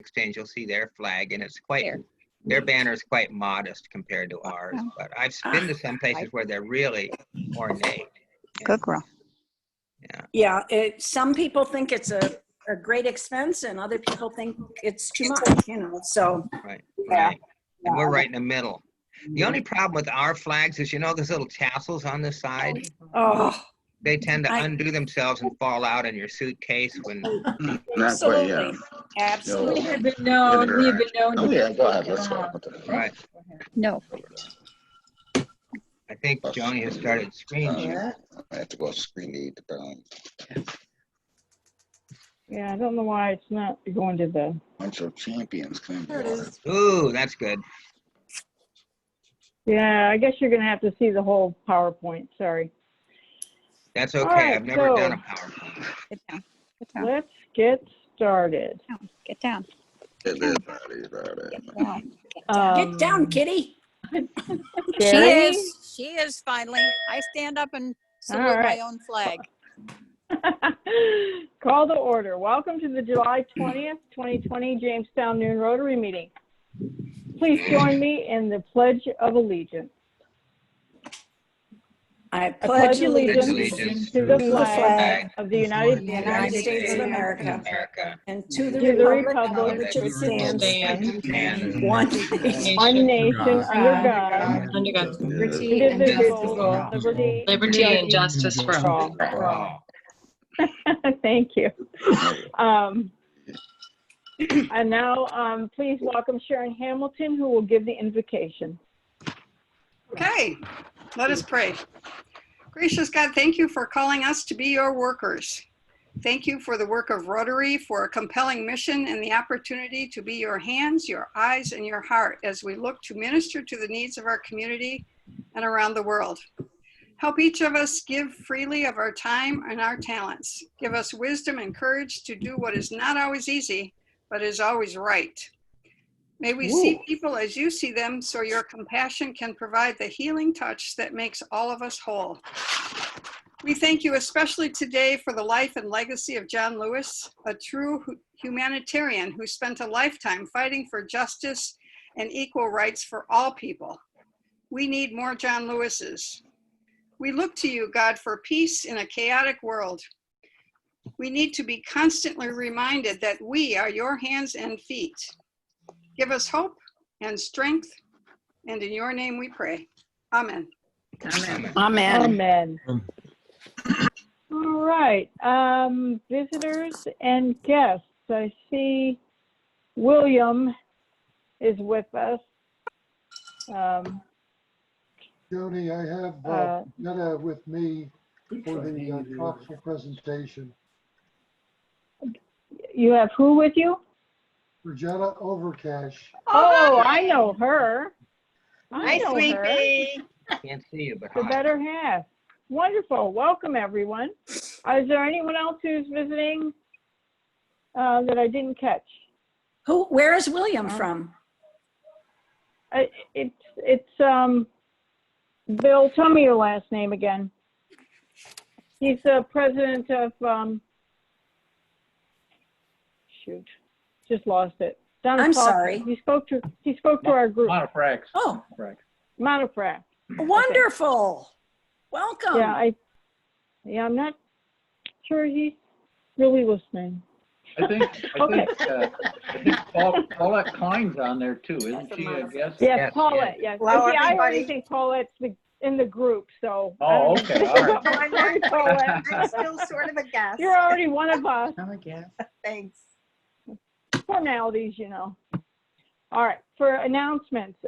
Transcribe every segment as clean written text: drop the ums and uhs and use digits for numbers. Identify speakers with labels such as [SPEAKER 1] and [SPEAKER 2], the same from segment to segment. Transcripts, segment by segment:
[SPEAKER 1] Exchange, you'll see their flag, and it's quite, their banner is quite modest compared to ours. But I've been to some places where they're really ornate.
[SPEAKER 2] Good girl.
[SPEAKER 3] Yeah, some people think it's a great expense, and other people think it's too much, you know, so.
[SPEAKER 1] Right,
[SPEAKER 3] Yeah.
[SPEAKER 1] right. And we're right in the middle. The only problem with our flags is, you know, those little tassels on the side?
[SPEAKER 3] Oh,
[SPEAKER 1] They tend to undo themselves and fall out in your suitcase when.
[SPEAKER 3] absolutely. Absolutely.
[SPEAKER 4] We have been known. We have been known.
[SPEAKER 5] Oh yeah, go ahead. Let's go.
[SPEAKER 1] Right.
[SPEAKER 2] No.
[SPEAKER 1] I think Joni has started screen share.
[SPEAKER 5] I have to go screen read.
[SPEAKER 6] Yeah, I don't know why it's not going to the.
[SPEAKER 5] Bunch of champions.
[SPEAKER 4] There it is.
[SPEAKER 1] Ooh, that's good.
[SPEAKER 6] Yeah, I guess you're going to have to see the whole PowerPoint. Sorry.
[SPEAKER 1] That's okay.
[SPEAKER 6] right,
[SPEAKER 1] I've never done a
[SPEAKER 6] so-
[SPEAKER 1] PowerPoint.
[SPEAKER 2] Get down. Get down.
[SPEAKER 6] Let's get started.
[SPEAKER 2] Get down.
[SPEAKER 5] Get
[SPEAKER 2] down.
[SPEAKER 3] Get down, kitty.
[SPEAKER 6] Carrie?
[SPEAKER 2] She is finally. I stand up and salute
[SPEAKER 6] All right.
[SPEAKER 2] my own flag.
[SPEAKER 6] Call to order. Welcome to the July 20th, 2020 Jamestown Noon Rotary meeting. Please join me in the Pledge of Allegiance.
[SPEAKER 3] I
[SPEAKER 6] Pledge
[SPEAKER 3] pledge allegiance
[SPEAKER 1] Allegiance
[SPEAKER 6] to the
[SPEAKER 3] to the
[SPEAKER 6] flag
[SPEAKER 3] flag
[SPEAKER 6] of the United
[SPEAKER 3] United
[SPEAKER 6] States
[SPEAKER 3] States of America
[SPEAKER 1] America.
[SPEAKER 3] and to the
[SPEAKER 6] To the
[SPEAKER 3] republic
[SPEAKER 6] republic
[SPEAKER 3] which it stands,
[SPEAKER 1] And
[SPEAKER 3] one nation,
[SPEAKER 6] one nation under God,
[SPEAKER 4] Under God.
[SPEAKER 6] indivisible,
[SPEAKER 4] Liberty and justice for all.
[SPEAKER 6] Thank you. And now, please welcome Sharon Hamilton, who will give the invocation.
[SPEAKER 7] Okay, let us pray. Gracious God, thank you for calling us to be your workers. Thank you for the work of Rotary, for a compelling mission and the opportunity to be your hands, your eyes, and your heart as we look to minister to the needs of our community and around the world. Help each of us give freely of our time and our talents. Give us wisdom and courage to do what is not always easy, but is always right. May we see people as you see them, so your compassion can provide the healing touch that makes all of us whole. We thank you especially today for the life and legacy of John Lewis, a true humanitarian who spent a lifetime fighting for justice and equal rights for all people. We need more John Lewises. We look to you, God, for peace in a chaotic world. We need to be constantly reminded that we are your hands and feet. Give us hope and strength, and in your name we pray. Amen.
[SPEAKER 3] Amen.
[SPEAKER 6] Amen. All right, visitors and guests. I see William is with us.
[SPEAKER 8] Joni, I have Netta with me for the TOPSL presentation.
[SPEAKER 6] You have who with you?
[SPEAKER 8] Regina Overcash.
[SPEAKER 6] Oh, I know her. I know her.
[SPEAKER 1] Can't see you, but
[SPEAKER 6] The
[SPEAKER 1] hi.
[SPEAKER 6] better half. Wonderful. Welcome, everyone. Is there anyone else who's visiting that I didn't catch?
[SPEAKER 3] Where is William from?
[SPEAKER 6] It's Bill. Tell me your last name again. He's the president of shoot, just lost it.
[SPEAKER 3] I'm sorry.
[SPEAKER 6] He spoke to our group.
[SPEAKER 9] Monofrax.
[SPEAKER 3] Oh,
[SPEAKER 6] Monofract.
[SPEAKER 3] wonderful. Welcome.
[SPEAKER 6] Yeah, I'm not sure he's really listening.
[SPEAKER 9] I think Paulette Klein's on there too, isn't she? I guess.
[SPEAKER 6] Yes, Paulette. Yes.
[SPEAKER 3] Well,
[SPEAKER 6] See, I already
[SPEAKER 3] everybody-
[SPEAKER 6] think Paulette's in the group, so.
[SPEAKER 9] Oh, okay, all right.
[SPEAKER 6] Sorry, Paulette.
[SPEAKER 10] I'm still sort of a guess.
[SPEAKER 6] You're already one of us.
[SPEAKER 10] I'm a guess. Thanks.
[SPEAKER 6] Formalities, you know. All right, for announcements.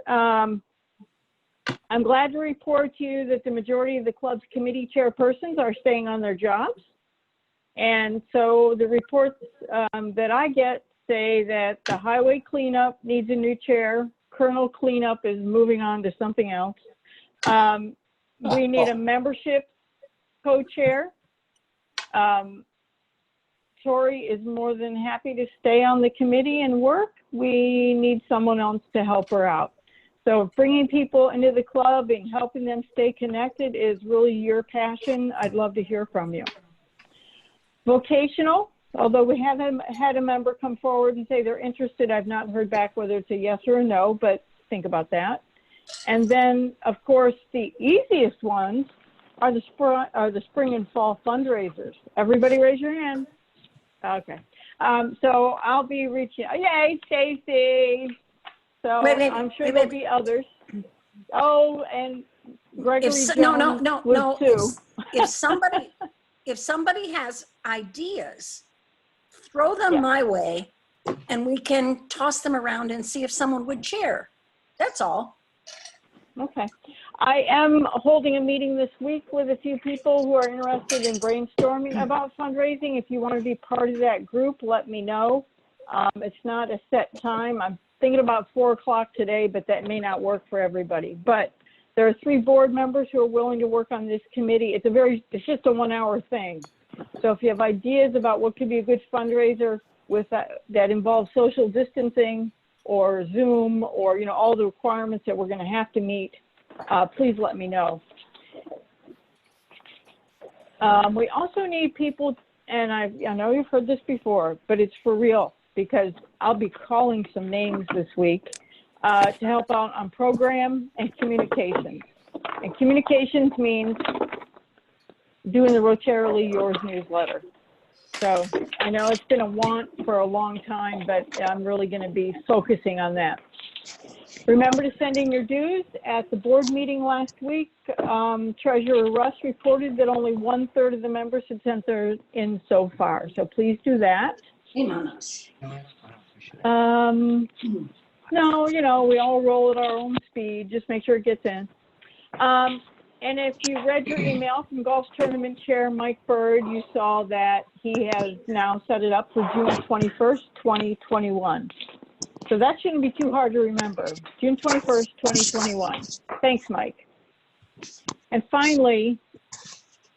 [SPEAKER 6] I'm glad to report to you that the majority of the club's committee chairpersons are staying on their jobs. And so the reports that I get say that the highway cleanup needs a new chair. Colonel cleanup is moving on to something else. We need a membership co-chair. Tori is more than happy to stay on the committee and work. We need someone else to help her out. So bringing people into the club and helping them stay connected is really your passion. I'd love to hear from you. Vocational, Although we haven't had a member come forward and say they're interested, I've not heard back whether it's a yes or a no, but think about that. And then, of course, the easiest ones are the spring and fall fundraisers. Everybody raise your hand. Okay. So I'll be reaching, yay, Stacy. So
[SPEAKER 3] Wait,
[SPEAKER 6] I'm sure there'll be others. Oh, and Gregory Jones
[SPEAKER 3] no.
[SPEAKER 6] too.
[SPEAKER 3] If somebody has ideas, throw them my way and we can toss them around and see if someone would chair. That's all.
[SPEAKER 6] Okay. I am holding a meeting this week with a few people who are interested in brainstorming about fundraising. If you want to be part of that group, let me know. It's not a set time. I'm thinking about 4 o'clock today, but that may not work for everybody. But there are 3 board members who are willing to work on this committee. It's just a 1-hour thing. So if you have ideas about what could be a good fundraiser with that involves social distancing or Zoom or, you know, all the requirements that we're going to have to meet, please let me know. We also need people, and I know you've heard this before, but it's for real because I'll be calling some names this week to help out on program and communications. And communications means doing the Rotary Yours newsletter. So I know it's been a want for a long time, but I'm really going to be focusing on that. Remember to send in your dues. At the board meeting last week, Treasurer Russ reported that only 1/3 of the members had sent theirs in so far. So please do that.
[SPEAKER 3] Shame on us.
[SPEAKER 6] No, you know, we all roll at our own speed. Just make sure it gets in. And if you read your email from Golf Tournament Chair Mike Bird, you saw that he has now set it up for June 21st, 2021. So that shouldn't be too hard to remember. June 21st, 2021. Thanks, Mike. And finally,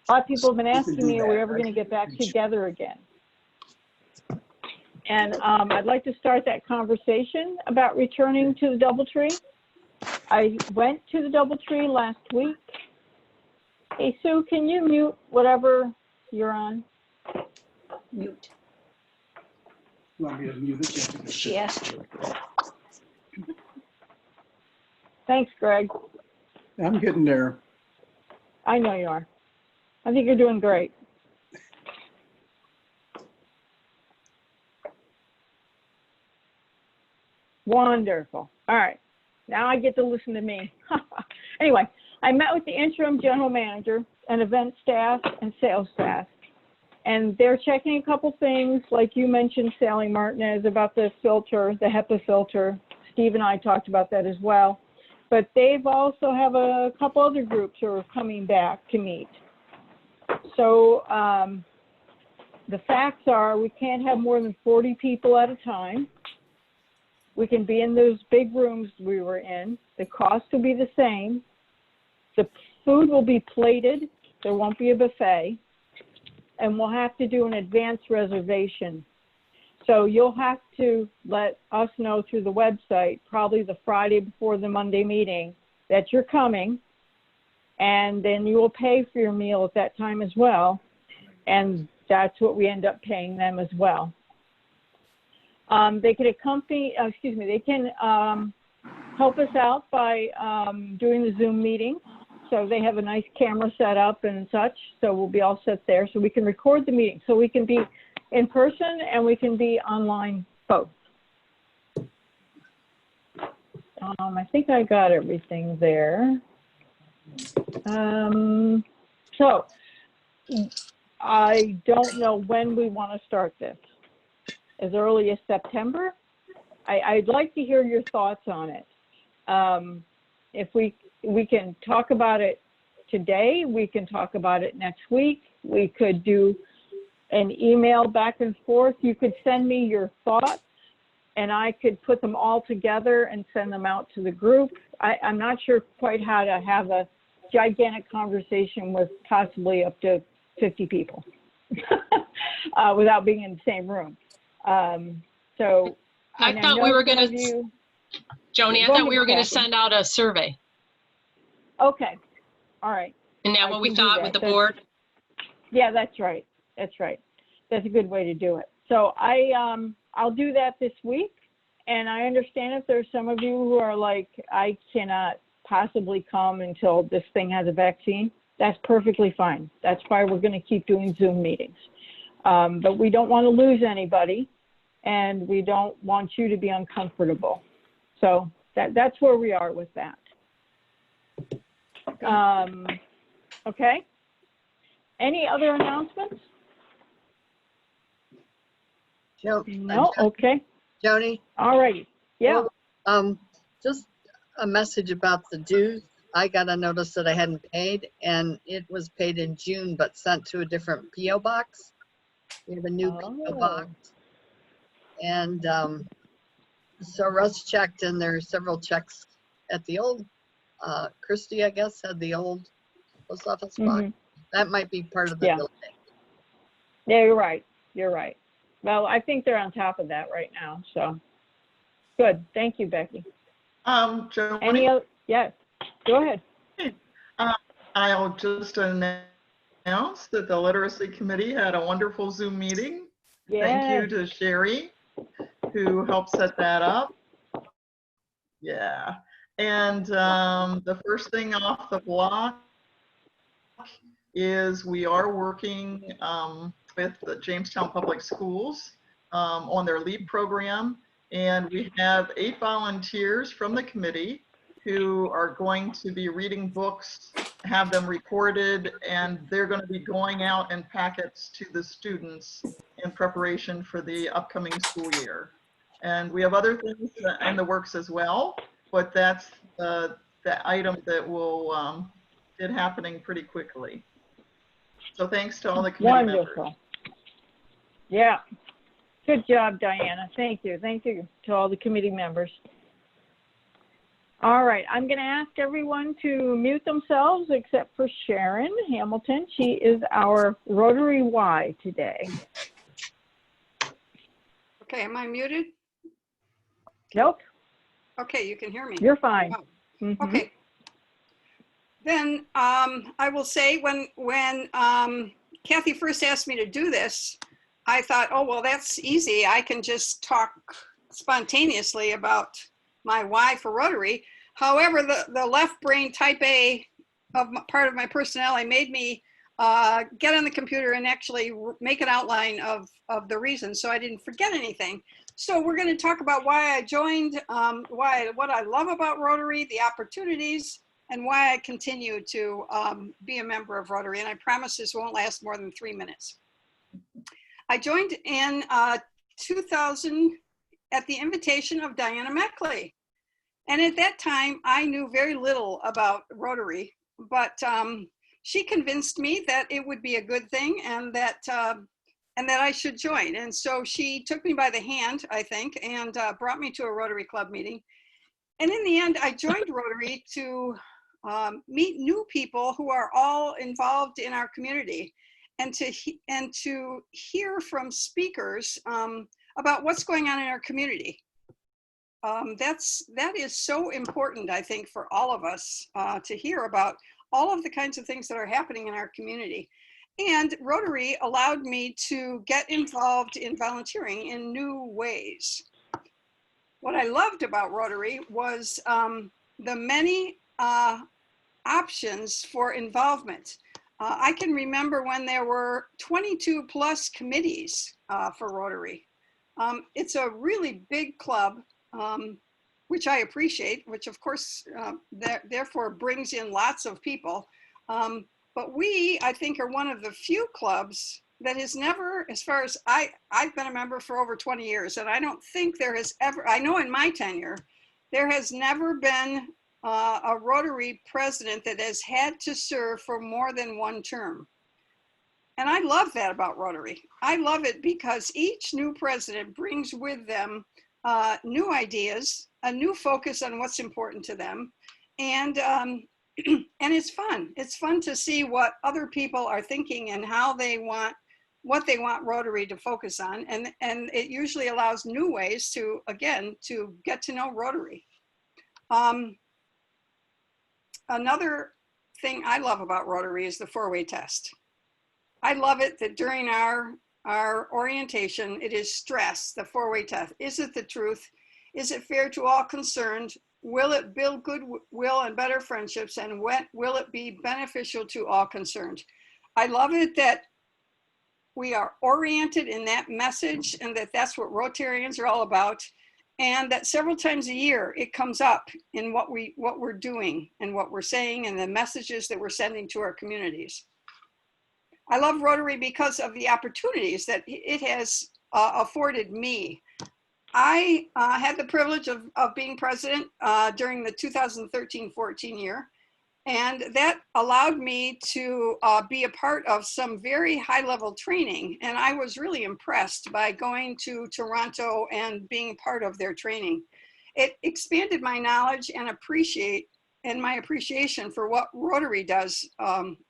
[SPEAKER 6] a lot of people have been asking me, are we ever going to get back together again? And I'd like to start that conversation about returning to the DoubleTree. I went to the DoubleTree last week. Hey, Sue, can you mute whatever you're on?
[SPEAKER 3] Mute.
[SPEAKER 11] Want me to mute it?
[SPEAKER 3] She asked you.
[SPEAKER 6] Thanks, Greg.
[SPEAKER 11] I'm getting there.
[SPEAKER 6] I know you are. I think you're doing great. Wonderful. All right. Now I get to listen to me. Anyway, I met with the interim general manager and event staff and sales staff. And they're checking a couple things, like you mentioned, Sally Martinez, about the filter, the HEPA filter. Steve and I talked about that as well. But they've also have a couple other groups who are coming back to meet. So the facts are we can't have more than 40 people at a time. We can be in those big rooms we were in. The cost will be the same. The food will be plated. There won't be a buffet. And we'll have to do an advance reservation. So you'll have to let us know through the website, probably the Friday before the Monday meeting, that you're coming. And then you will pay for your meal at that time as well. And that's what we end up paying them as well. They can they can help us out by doing the Zoom meeting. So they have a nice camera set up and such. So we'll be all set there. So we can record the meeting. So we can be in person and we can be online both. I think I got everything there. So I don't know when we want to start this. As early as September? I'd like to hear your thoughts on it. If we can talk about it today, we can talk about it next week. We could do an email back and forth. You could send me your thoughts and I could put them all together and send them out to the group. I'm not sure quite how to have a gigantic conversation with possibly up to 50 people without being in the same room. So
[SPEAKER 4] I thought we were going to, Joni, I thought we were going to send out a survey.
[SPEAKER 6] Okay. All right.
[SPEAKER 4] Isn't that what we thought with the board?
[SPEAKER 6] Yeah, that's right. That's right. That's a good way to do it. So I'll do that this week. And I understand if there's some of you who are like, I cannot possibly come until this thing has a vaccine. That's perfectly fine. That's why we're going to keep doing Zoom meetings. But we don't want to lose anybody, and we don't want you to be uncomfortable. So that's where we are with that. Okay. Any other announcements? No? Okay.
[SPEAKER 12] Joni?
[SPEAKER 6] All righty. Yeah.
[SPEAKER 12] Just a message about the dues. I got a notice that I hadn't paid, and it was paid in June, but sent to a different PO box. We have a new PO box. And so Russ checked, and there are several checks at the old, Christie, I guess, had the old post office box. That might be part of the delay.
[SPEAKER 6] Yeah, you're right. You're right. Well, I think they're on top of that right now. So good. Thank you, Becky.
[SPEAKER 13] Joni?
[SPEAKER 6] Any other? Yes. Go ahead.
[SPEAKER 13] I'll just announce that the Literacy Committee had a wonderful Zoom meeting.
[SPEAKER 6] Yes.
[SPEAKER 13] Thank you to Sherry, who helped set that up. Yeah. And the first thing off the block is we are working with the Jamestown Public Schools on their LEAP program. And we have 8 volunteers from the committee who are going to be reading books, have them recorded, and they're going to be going out in packets to the students in preparation for the upcoming school year. And we have other things in the works as well, but that's the item that will get happening pretty quickly. So thanks to all the committee members.
[SPEAKER 6] Yeah. Good job, Diana. Thank you. Thank you to all the committee members. All right, I'm going to ask everyone to mute themselves except for Sharon Hamilton. She is our Rotary Y today.
[SPEAKER 7] Okay, am I muted?
[SPEAKER 6] Nope.
[SPEAKER 7] Okay, you can hear me.
[SPEAKER 6] You're fine.
[SPEAKER 7] Okay. Then I will say when Kathy first asked me to do this, I thought, oh, well, that's easy. I can just talk spontaneously about my why for Rotary. However, the left brain type A of part of my personality made me get on the computer and actually make an outline of the reason so I didn't forget anything. So we're going to talk about why I joined, what I love about Rotary, the opportunities, and why I continue to be a member of Rotary. And I promise this won't last more than 3 minutes. I joined in 2000 at the invitation of Diana Meckley. And at that time, I knew very little about Rotary, but she convinced me that it would be a good thing and that I should join. And so she took me by the hand, I think, and brought me to a Rotary Club meeting. And in the end, I joined Rotary to meet new people who are all involved in our community and to hear from speakers about what's going on in our community. That is so important, I think, for all of us to hear about all of the kinds of things that are happening in our community. And Rotary allowed me to get involved in volunteering in new ways. What I loved about Rotary was the many options for involvement. I can remember when there were 22 plus committees for Rotary. It's a really big club, which I appreciate, which of course, therefore brings in lots of people. But we, I think, are one of the few clubs that has never, as far as I've been a member for over 20 years, and I don't think there has ever, I know in my tenure, there has never been a Rotary president that has had to serve for more than one term. And I love that about Rotary. I love it because each new president brings with them new ideas, a new focus on what's important to them. And it's fun. It's fun to see what other people are thinking and how they want, what they want Rotary to focus on. And it usually allows new ways to, again, to get to know Rotary. Another thing I love about Rotary is the four-way test. I love it that during our our orientation, it is stress, the four-way test. Is it the truth? Is it fair to all concerned? Will it build goodwill and better friendships? And will it be beneficial to all concerned? I love it that we are oriented in that message and that that's what Rotarians are all about. And that several times a year it comes up in what we're doing and what we're saying and the messages that we're sending to our communities. I love Rotary because of the opportunities that it has afforded me. I had the privilege of being president during the 2013-14 year, and that allowed me to be a part of some very high-level training. And I was really impressed by going to Toronto and being part of their training. It expanded my knowledge and my appreciation for what Rotary does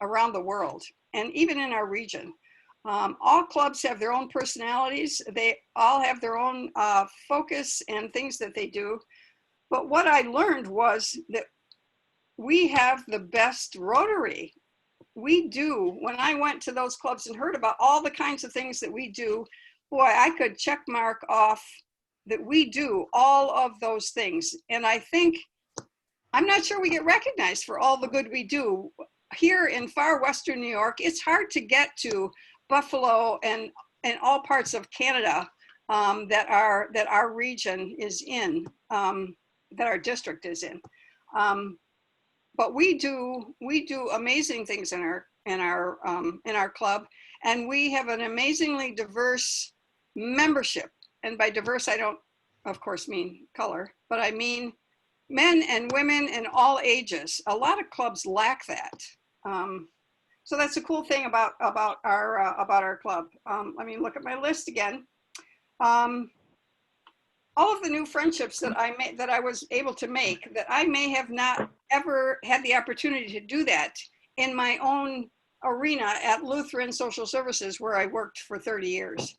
[SPEAKER 7] around the world and even in our region. All clubs have their own personalities. They all have their own focus and things that they do. But what I learned was that we have the best Rotary. We do. When I went to those clubs and heard about all the kinds of things that we do, boy, I could check mark off that we do all of those things. And I think, I'm not sure we get recognized for all the good we do. Here in far Western New York, it's hard to get to Buffalo and all parts of Canada that our region is in, that our district is in. But we do amazing things in our club, and we have an amazingly diverse membership. And by diverse, I don't, of course, mean color, but I mean men and women in all ages. A lot of clubs lack that. So that's a cool thing about our club. Let me look at my list again. All of the new friendships that I was able to make, that I may have not ever had the opportunity to do that in my own arena at Lutheran Social Services, where I worked for 30 years.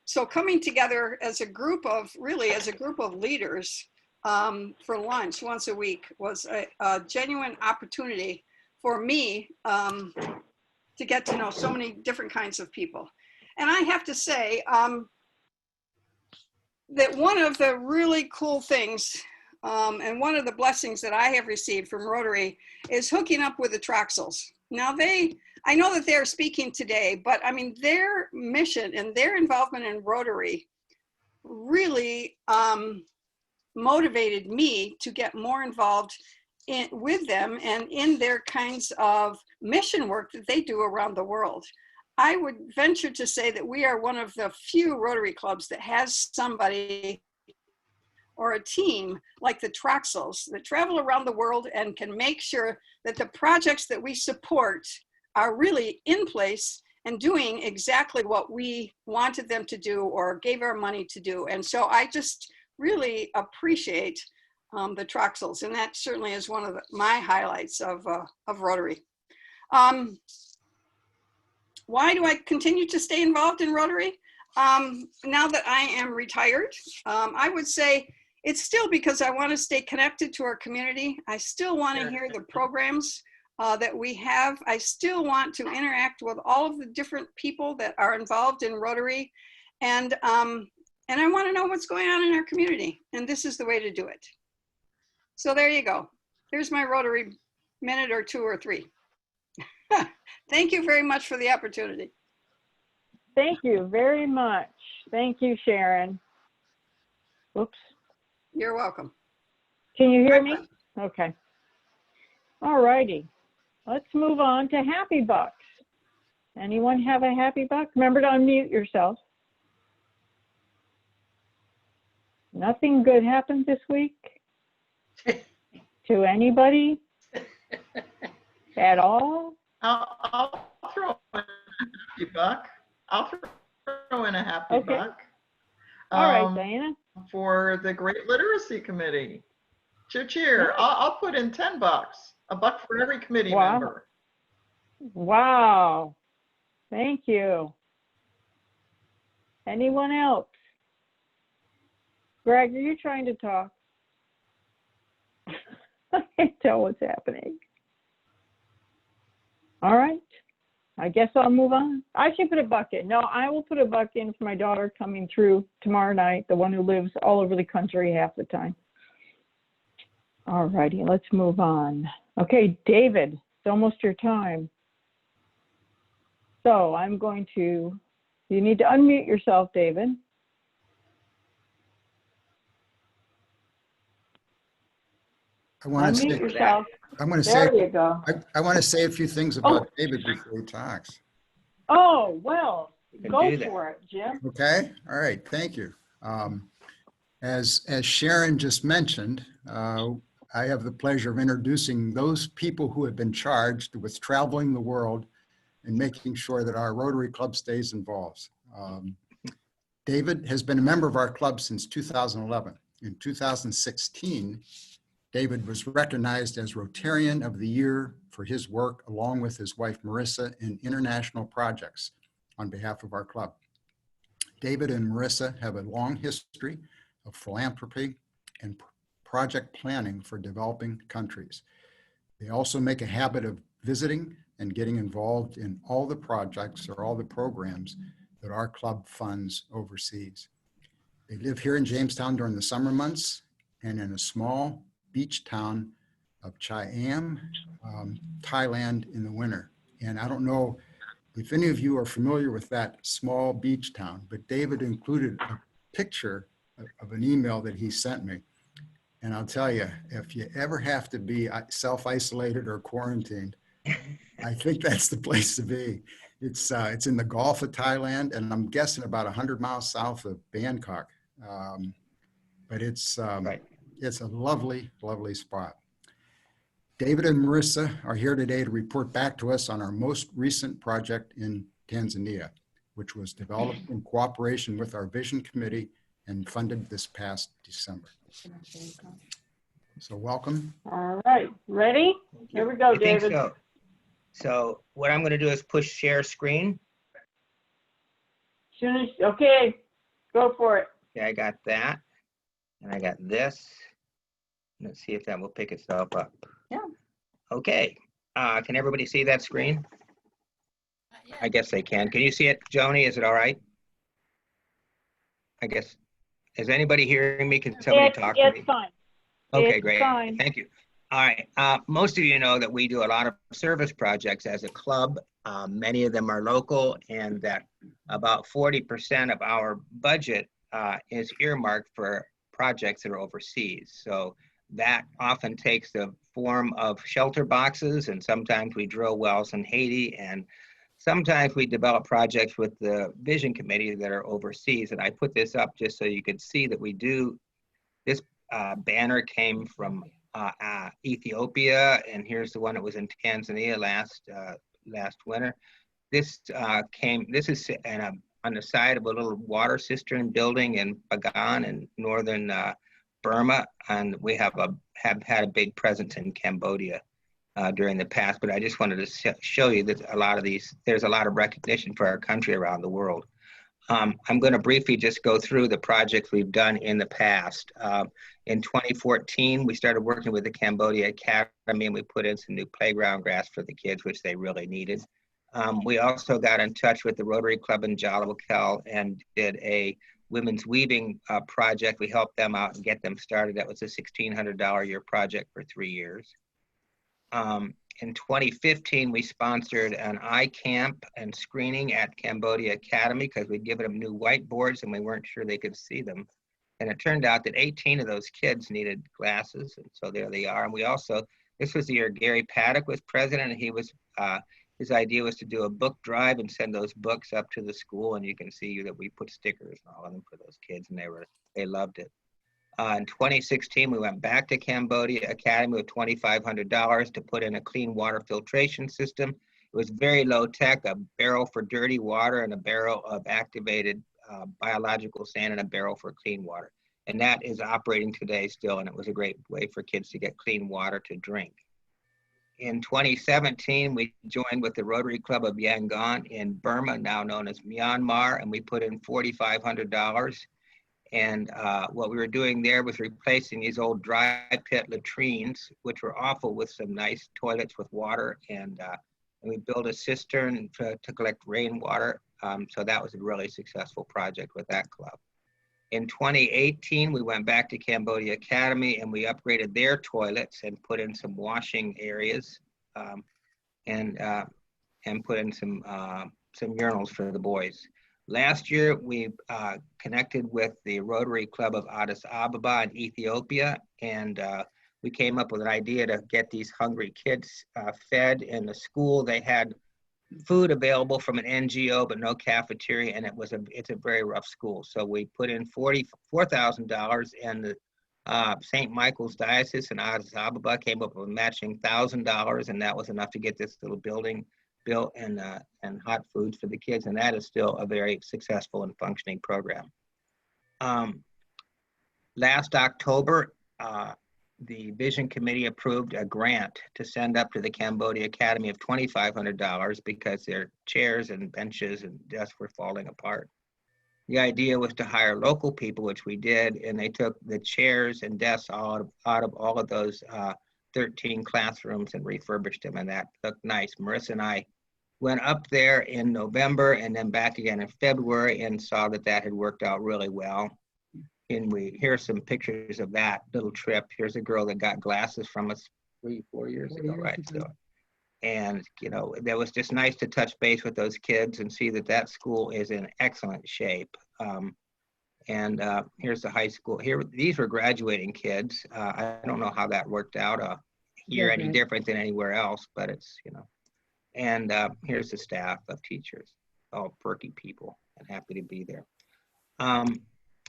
[SPEAKER 7] So coming together as a group of leaders for lunch once a week was a genuine opportunity for me to get to know so many different kinds of people. And I have to say that one of the really cool things and one of the blessings that I have received from Rotary is hooking up with the Troxels. Now I know that they're speaking today, but I mean, their mission and their involvement in Rotary really motivated me to get more involved with them and in their kinds of mission work that they do around the world. I would venture to say that we are one of the few Rotary clubs that has somebody or a team like the Troxels that travel around the world and can make sure that the projects that we support are really in place and doing exactly what we wanted them to do or gave our money to do. And so I just really appreciate the Troxels, and that certainly is one of my highlights of Rotary. Why do I continue to stay involved in Rotary? Now that I am retired, I would say it's still because I want to stay connected to our community. I still want to hear the programs that we have. I still want to interact with all of the different people that are involved in Rotary. And I want to know what's going on in our community. And this is the way to do it. So there you go. Here's my Rotary minute or two or three. Thank you very much for the opportunity.
[SPEAKER 6] Thank you very much. Thank you, Sharon. Whoops.
[SPEAKER 7] You're welcome.
[SPEAKER 6] Can you hear me? Okay. All righty. Let's move on to Happy Bucks. Anyone have a Happy Buck? Remember to unmute yourself. Nothing good happened this week to anybody at all?
[SPEAKER 13] I'll throw in a happy buck. I'll throw in a happy buck.
[SPEAKER 6] All right, Diana.
[SPEAKER 13] For the Great Literacy Committee. Cheer, cheer. I'll put in $10. A buck for every committee member.
[SPEAKER 6] Wow. Thank you. Anyone else? Greg, are you trying to talk? I can't tell what's happening. All right. I guess I'll move on. I should put a buck in. No, I will put a buck in for my daughter coming through tomorrow night, the one who lives all over the country half the time. All righty, let's move on. Okay, David, it's almost your time. So I'm going to, you need to unmute yourself, David.
[SPEAKER 14] I want to
[SPEAKER 6] Unmute
[SPEAKER 14] say,
[SPEAKER 6] yourself.
[SPEAKER 14] I'm going to
[SPEAKER 6] There
[SPEAKER 14] say,
[SPEAKER 6] you go.
[SPEAKER 14] I want to say a few things about David before he talks.
[SPEAKER 6] Oh, well,
[SPEAKER 1] can
[SPEAKER 6] go
[SPEAKER 1] do that.
[SPEAKER 6] for it, Jim.
[SPEAKER 14] Okay, all right, thank you. As Sharon just mentioned, I have the pleasure of introducing those people who have been charged with traveling the world and making sure that our Rotary Club stays involved. David has been a member of our club since 2011. In 2016, David was recognized as Rotarian of the Year for his work, along with his wife Marissa, in international projects on behalf of our club. David and Marissa have a long history of philanthropy and project planning for developing countries. They also make a habit of visiting and getting involved in all the projects or all the programs that our club funds overseas. They live here in Jamestown during the summer months and in a small beach town of Chiam, Thailand in the winter. And I don't know if any of you are familiar with that small beach town, but David included a picture of an email that he sent me. And I'll tell you, if you ever have to be self-isolated or quarantined, I think that's the place to be. It's in the Gulf of Thailand, and I'm guessing about 100 miles south of Bangkok. But it's a lovely, lovely spot. David and Marissa are here today to report back to us on our most recent project in Tanzania, which was developed in cooperation with our Vision Committee and funded this past December. So welcome.
[SPEAKER 6] All right, ready? Here we go,
[SPEAKER 1] I think
[SPEAKER 6] David.
[SPEAKER 1] so. So what I'm going to do is push share screen.
[SPEAKER 6] Soon as, okay, go for it.
[SPEAKER 1] Okay, I got that. And I got this. Let's see if that will pick itself up.
[SPEAKER 3] Yeah.
[SPEAKER 1] Okay. Can everybody see that screen? I guess they can. Can you see it, Joni? Is it all right? I guess. Is anybody hearing me? Can somebody talk to me?
[SPEAKER 6] It's fine.
[SPEAKER 1] Okay,
[SPEAKER 6] It's
[SPEAKER 1] great.
[SPEAKER 6] fine.
[SPEAKER 1] Thank you. All right. Most of you know that we do a lot of service projects as a club. Many of them are local, and that about 40% of our budget is earmarked for projects that are overseas. So that often takes the form of shelter boxes, and sometimes we drill wells in Haiti, and sometimes we develop projects with the Vision Committee that are overseas. And I put this up just so you could see that we do. This banner came from Ethiopia, and here's the one that was in Tanzania last winter. This is on the side of a little water cistern building in Bagan in northern Burma, and we have had a big presence in Cambodia during the past. But I just wanted to show you that there's a lot of recognition for our country around the world. I'm going to briefly just go through the projects we've done in the past. In 2014, we started working with the Cambodia Academy, and we put in some new playground grass for the kids, which they really needed. We also got in touch with the Rotary Club in Jalabal and did a women's weaving project. We helped them out and get them started. That was a $1,600 a year project for 3 years. In 2015, we sponsored an eye camp and screening at Cambodia Academy because we'd given them new whiteboards and we weren't sure they could see them. And it turned out that 18 of those kids needed glasses, and so there they are. And we also, this was the year Gary Paddock was president, and he was, his idea was to do a book drive and send those books up to the school, and you can see that we put stickers and all of them for those kids, and they loved it. In 2016, we went back to Cambodia Academy with $2,500 to put in a clean water filtration system. It was very low tech, a barrel for dirty water and a barrel of activated biological sand and a barrel for clean water. And that is operating today still, and it was a great way for kids to get clean water to drink. In 2017, we joined with the Rotary Club of Yangon in Burma, now known as Myanmar, and we put in $4,500. And what we were doing there was replacing these old dry pit latrines, which were awful, with some nice toilets with water and and we built a cistern to collect rainwater. So that was a really successful project with that club. In 2018, we went back to Cambodia Academy and we upgraded their toilets and put in some washing areas, and put in some urinals for the boys. Last year, we connected with the Rotary Club of Addis Ababa in Ethiopia, and we came up with an idea to get these hungry kids fed in the school. They had food available from an NGO, but no cafeteria, and it's a very rough school. So we put in $44,000, and the St. Michael's Diocese in Addis Ababa came up with matching $1,000, and that was enough to get this little building built and hot foods for the kids, and that is still a very successful and functioning program. Last October, the Vision Committee approved a grant to send up to the Cambodia Academy of $2,500 because their chairs and benches and desks were falling apart. The idea was to hire local people, which we did, and they took the chairs and desks out of all of those 13 classrooms and refurbished them, and that looked nice. Marissa and I went up there in November and then back again in February and saw that that had worked out really well. And here's some pictures of that little trip. Here's a girl that got glasses from us 3-4 years ago, right? So, and you know, that was just nice to touch base with those kids and see that that school is in excellent shape. Here's the high school. Here, these were graduating kids. I don't know how that worked out here any different than anywhere else, but it's, you know. And here's the staff of teachers, all perky people and happy to be there.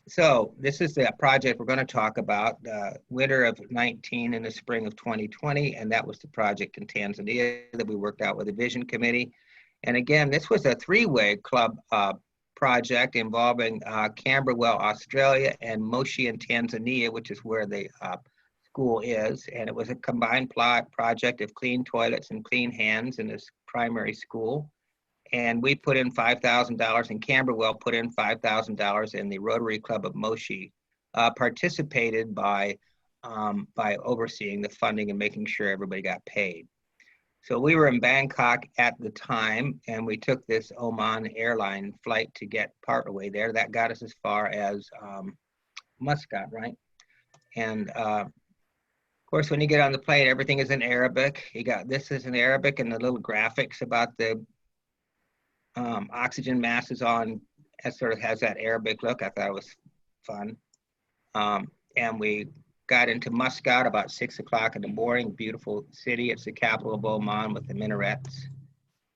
[SPEAKER 1] So this is the project we're going to talk about, winter of 19 and the spring of 2020, and that was the project in Tanzania that we worked out with the Vision Committee. And again, this was a three-way club project involving Camberwell, Australia, and Moshi in Tanzania, which is where the school is. And it was a combined project of clean toilets and clean hands in this primary school. And we put in $5,000, and Camberwell put in $5,000, and the Rotary Club of Moshi participated by overseeing the funding and making sure everybody got paid. So we were in Bangkok at the time, and we took this Oman airline flight to get part away there. That got us as far as Muscat, right? And of course, when you get on the plane, everything is in Arabic. This is in Arabic, and the little graphics about the oxygen masks on, it sort of has that Arabic look. I thought it was fun. And we got into Muscat about 6 o'clock in the morning. Beautiful city. It's the capital of Oman with the minarets.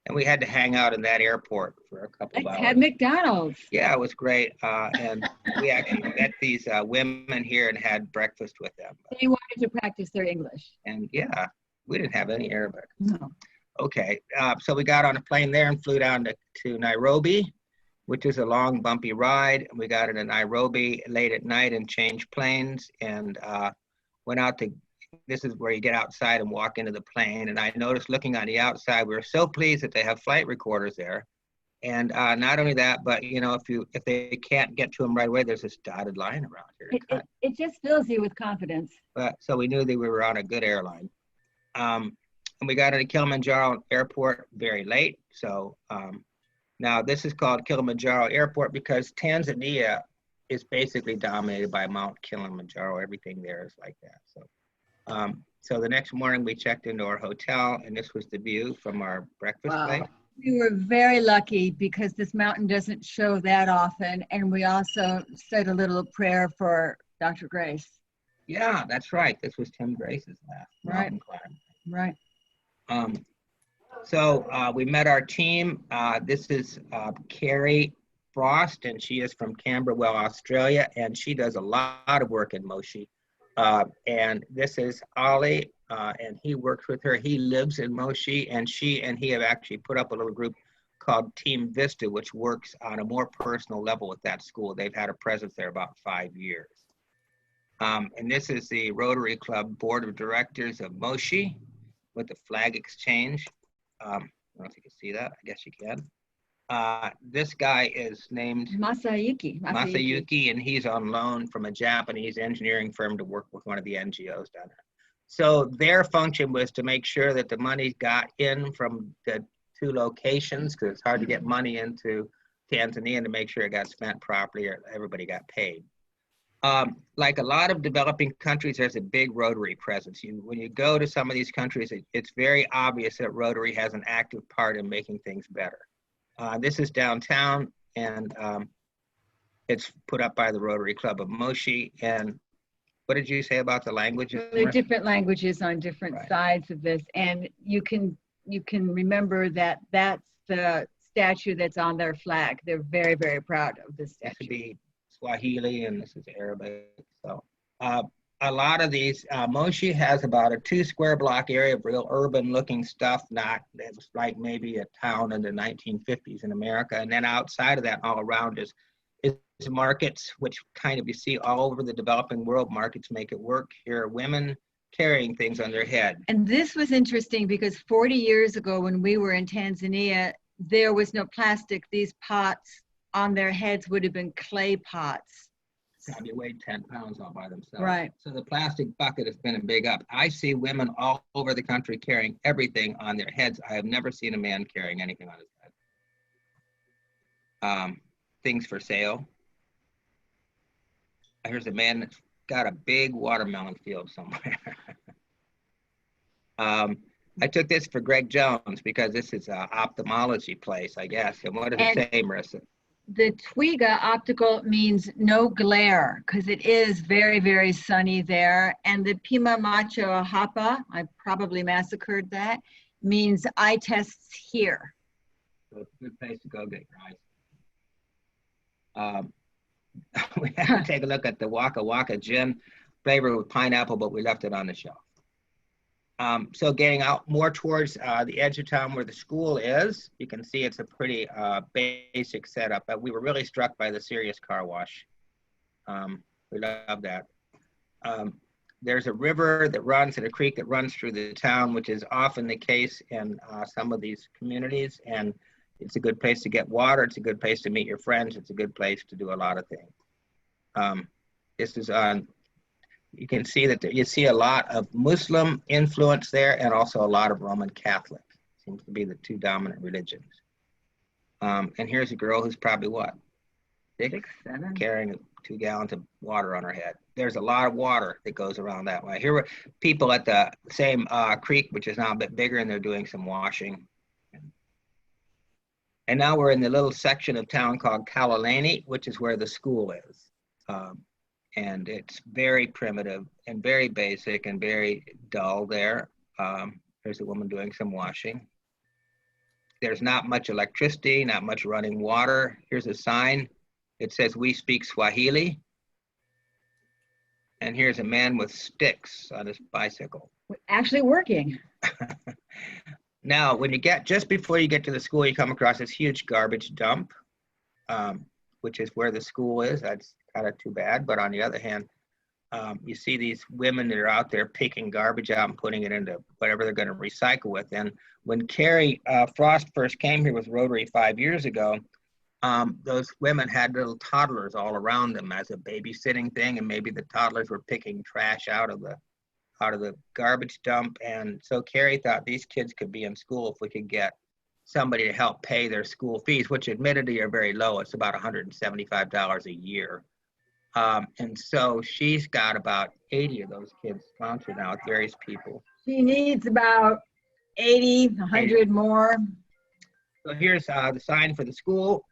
[SPEAKER 1] And we had to hang out in that airport for a couple of hours.
[SPEAKER 15] Had McDonald's.
[SPEAKER 1] Yeah, it was great. And we actually met these women here and had breakfast with them.
[SPEAKER 15] They wanted to practice their English.
[SPEAKER 1] And yeah, we didn't have any Arabic.
[SPEAKER 15] No.
[SPEAKER 1] Okay, so we got on a plane there and flew down to Nairobi, which is a long, bumpy ride. We got into Nairobi late at night and changed planes and went out to, this is where you get outside and walk into the plane. And I noticed looking on the outside, we were so pleased that they have flight recorders there. And not only that, but you know, if they can't get to them right away, there's this dotted line around here.
[SPEAKER 15] It just fills you with confidence.
[SPEAKER 1] But so we knew that we were on a good airline. And we got into Kilimanjaro Airport very late. So now this is called Kilimanjaro Airport because Tanzania is basically dominated by Mount Kilimanjaro. Everything there is like that. So, so the next morning we checked into our hotel, and this was the view from our breakfast place.
[SPEAKER 15] We were very lucky because this mountain doesn't show that often. And we also said a little prayer for Dr. Grace.
[SPEAKER 1] Yeah, that's right. This was Tim Grace's last mountain climb.
[SPEAKER 15] Right.
[SPEAKER 1] So we met our team. This is Carrie Frost, and she is from Camberwell, Australia, and she does a lot of work in Moshi. And this is Ollie, and he works with her. He lives in Moshi, and she and he have actually put up a little group called Team Vista, which works on a more personal level with that school. They've had a presence there about 5 years. And this is the Rotary Club Board of Directors of Moshi with the flag exchange. I don't know if you can see that. I guess you can. This guy is named
[SPEAKER 15] Masayuki,
[SPEAKER 1] and he's on loan from a Japanese engineering firm to work with one of the NGOs down there. So their function was to make sure that the money got in from the 2 locations, because it's hard to get money into Tanzania, and to make sure it got spent properly or everybody got paid. Like a lot of developing countries, there's a big Rotary presence. When you go to some of these countries, it's very obvious that Rotary has an active part in making things better. This is downtown, and it's put up by the Rotary Club of Moshi. And what did you say about the languages?
[SPEAKER 15] There are different languages on different sides of this, and you can remember that that's the statue that's on their flag. They're very, very proud of this statue.
[SPEAKER 1] This would be Swahili, and this is Arabic. So a lot of these, Moshi has about a 2 square block area of real urban looking stuff, it was like maybe a town in the 1950s in America. And then outside of that, all around is markets, which kind of you see all over the developing world. Markets make it work. Here are women carrying things on their head.
[SPEAKER 15] And this was interesting because 40 years ago when we were in Tanzania, there was no plastic. These pots on their heads would have been clay pots.
[SPEAKER 1] Probably weighed 10 pounds all by themselves.
[SPEAKER 15] Right.
[SPEAKER 1] So the plastic bucket has been a big up. I see women all over the country carrying everything on their heads. I have never seen a man carrying anything on his head. Things for sale. Here's a man that's got a big watermelon field somewhere. I took this for Greg Jones because this is an ophthalmology place, I guess. And what does it say, Marissa?
[SPEAKER 15] The Twiga optical means no glare because it is very, very sunny there. And the Pima Macho Hapa, I probably massacred that, means eye tests here.
[SPEAKER 1] So it's a good place to go get your eyes. We have to take a look at the Waka Waka gin flavor with pineapple, but we left it on the shelf. So getting out more towards the edge of town where the school is, you can see it's a pretty basic setup, but we were really struck by the Serious Car Wash. We love that. There's a river that runs and a creek that runs through the town, which is often the case in some of these communities. And it's a good place to get water. It's a good place to meet your friends. It's a good place to do a lot of things. This is on, you can see that you see a lot of Muslim influence there and also a lot of Roman Catholic. Seems to be the 2 dominant religions. And here's a girl who's probably what? 6, 7, carrying 2 gallons of water on her head. There's a lot of water that goes around that way. Here were people at the same creek, which is now a bit bigger, and they're doing some washing. And now we're in the little section of town called Kalalani, which is where the school is. And it's very primitive and very basic and very dull there. There's a woman doing some washing. There's not much electricity, not much running water. Here's a sign. It says, "We speak Swahili." And here's a man with sticks on his bicycle.
[SPEAKER 15] Actually working.
[SPEAKER 1] Now, when you get, just before you get to the school, you come across this huge garbage dump, which is where the school is. That's kind of too bad. But on the other hand, you see these women that are out there picking garbage out and putting it into whatever they're going to recycle with. And when Carrie Frost first came here with Rotary 5 years ago, those women had little toddlers all around them as a babysitting thing. And maybe the toddlers were picking trash out of the garbage dump. And so Carrie thought these kids could be in school if we could get somebody to help pay their school fees, which admittedly are very low. It's about $175 a year. And so she's got about 80 of those kids sponsored now with various people.
[SPEAKER 15] She needs about 80, 100 more.
[SPEAKER 1] So here's the sign for the school.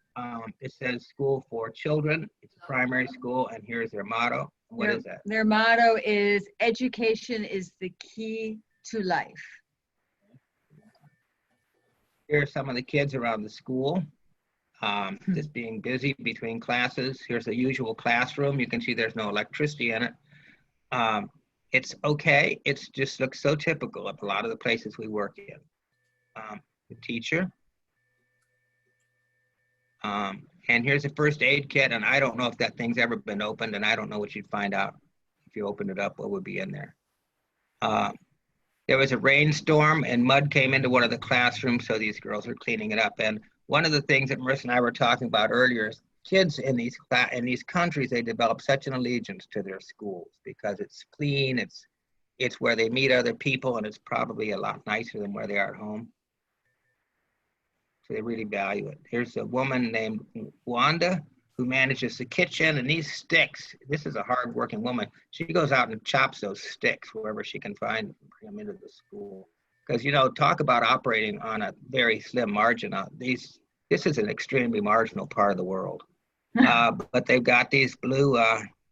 [SPEAKER 1] It says School for Children. It's a primary school, and here's their motto. What is that?
[SPEAKER 15] Their motto is, "Education is the key to life."
[SPEAKER 1] Here are some of the kids around the school, just being busy between classes. Here's the usual classroom. You can see there's no electricity in it. It's okay. It just looks so typical of a lot of the places we work in. The teacher. And here's a first aid kit, and I don't know if that thing's ever been opened, and I don't know what you'd find out if you opened it up, what would be in there. There was a rainstorm and mud came into one of the classrooms, so these girls are cleaning it up. And one of the things that Marissa and I were talking about earlier is kids in these countries, they develop such an allegiance to their schools because it's clean, it's It's where they meet other people, and it's probably a lot nicer than where they are at home. So they really value it. Here's a woman named Wanda who manages the kitchen, and these sticks, this is a hard-working woman. She goes out and chops those sticks wherever she can find them, bring them into the school. Because, you know, talk about operating on a very slim margin. This is an extremely marginal part of the world. But they've got these blue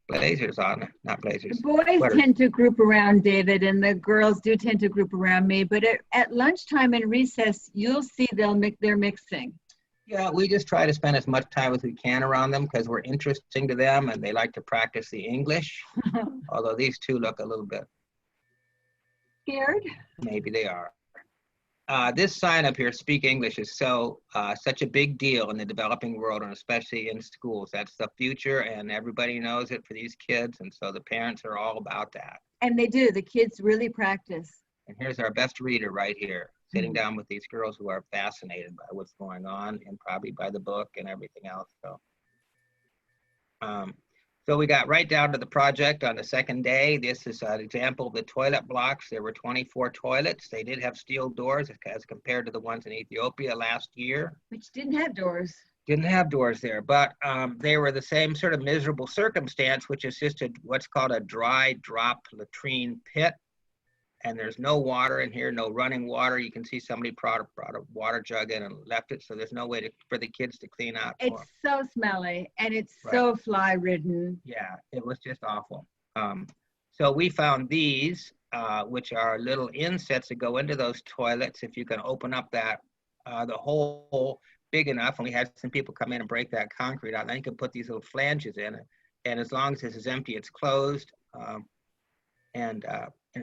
[SPEAKER 1] blazers on, not blazers.
[SPEAKER 15] The boys
[SPEAKER 1] sweaters.
[SPEAKER 15] tend to group around David, and the girls do tend to group around me. But at lunchtime and recess, you'll see they're mixing.
[SPEAKER 1] Yeah, we just try to spend as much time as we can around them because we're interesting to them and they like to practice the English. Although these two look a little bit
[SPEAKER 15] scared.
[SPEAKER 1] Maybe they are. This sign up here, Speak English, is such a big deal in the developing world, and especially in schools. That's the future, and everybody knows it for these kids, and so the parents are all about that.
[SPEAKER 15] And they do. The kids really practice.
[SPEAKER 1] And here's our best reader right here, sitting down with these girls who are fascinated by what's going on and probably by the book and everything else. So we got right down to the project on the second day. This is an example of the toilet blocks. There were 24 toilets. They did have steel doors as compared to the ones in Ethiopia last year.
[SPEAKER 15] Which didn't have doors.
[SPEAKER 1] Didn't have doors there, but they were the same sort of miserable circumstance, which is just what's called a dry drop latrine pit. And there's no water in here, no running water. You can see somebody brought a water jug in and left it, so there's no way for the kids to clean out.
[SPEAKER 15] It's so smelly, and it's so fly-ridden.
[SPEAKER 1] Yeah, it was just awful. So we found these, which are little insets that go into those toilets. If you can open up the hole big enough, and we had some people come in and break that concrete out, and then you can put these little flanges in it. And as long as this is empty, it's closed. And